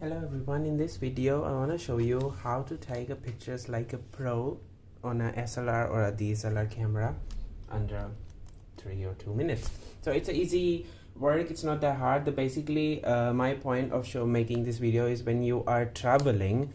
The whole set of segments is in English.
Hello everyone, in this video I want to show you how to take a pictures like a pro on a SLR or a DSLR camera under 3 or 2 minutes. So it's a easy work, it's not that hard. Basically my point of making this video is when you are traveling,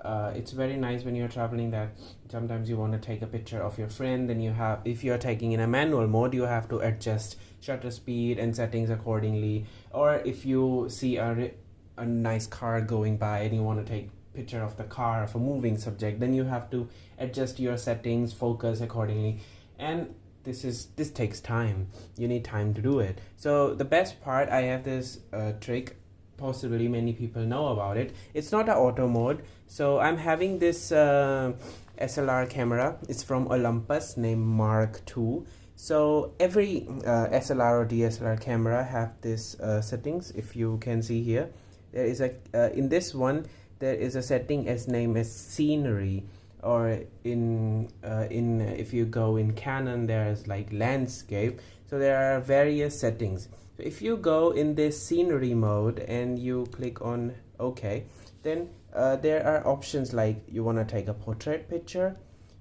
it's very nice when you're traveling that sometimes you want to take a picture of your friend, then if you're taking in a manual mode, you have to adjust shutter speed and settings accordingly. Or if you see a nice car going by and you want to take picture of the car of a moving subject, then you have to adjust your settings, focus accordingly, and this takes time. You need time to do it. So the best part, I have this trick, possibly many people know about it. It's not an auto mode. So I'm having this SLR camera. It's from Olympus, named Mark II. So every SLR or DSLR camera have this settings. If you can see here, there is a in this one there is a setting as named as scenery, or if you go in Canon, there's like landscape. So there are various settings. So if you go in this scenery mode and you click on OK, then there are options like you want to take a portrait picture,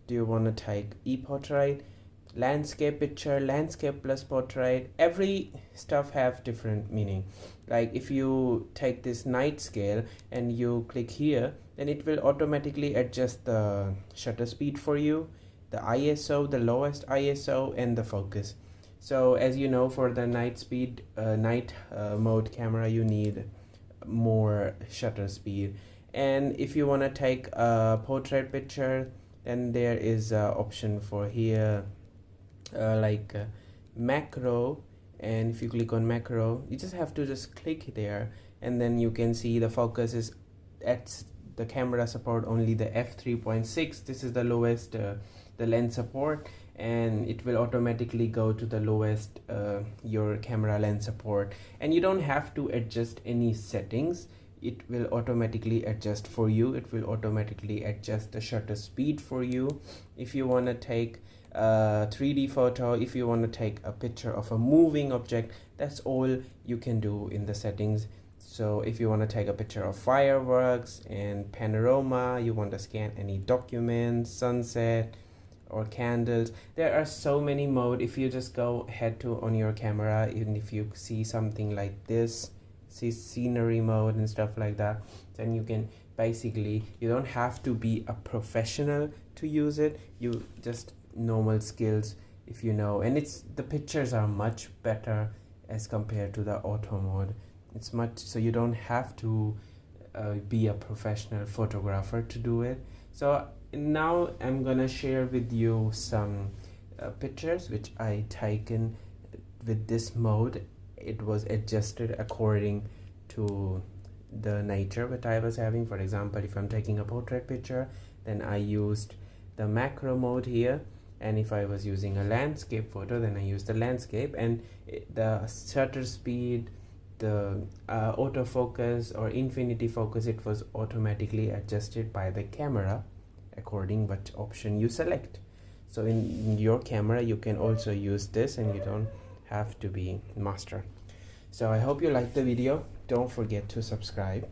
do you want to take e-portrait, landscape picture, landscape plus portrait. Every stuff have different meaning. Like if you take this night scale and you click here, then it will automatically adjust the shutter speed for you, the ISO, the lowest ISO, and the focus. So as you know, for the night mode camera, you need more shutter speed. And if you want to take a portrait picture, then there is an option for here macro. And if you click on macro, you just have to click there, and then you can see the focus is at the camera support only the f3.6. This is the lowest the lens support, and it will automatically go to the lowest your camera lens support, and you don't have to adjust any settings. It will automatically adjust for you. It will automatically adjust the shutter speed for you. If you want to take a 3D photo, if you want to take a picture of a moving object, that's all you can do in the settings. So if you want to take a picture of fireworks and panorama, you want to scan any documents, sunset or candles, there are so many modes. If you just go head to on your camera, even if you see something like this, see scenery mode and stuff like that, then you can basically, you don't have to be a professional to use it. You just normal skills, if you know, and the pictures are much better as compared to the auto mode. It's much, so you don't have to be a professional photographer to do it. So now I'm gonna share with you some pictures which I taken with this mode. It was adjusted according to the nature that I was having. For example, if I'm taking a portrait picture, then I used the macro mode here, and if I was using a landscape photo, then I used the landscape. And the shutter speed, the autofocus or infinity focus, it was automatically adjusted by the camera according what option you select. So in your camera you can also use this, and you don't have to be master. So I hope you liked the video. Don't forget to subscribe.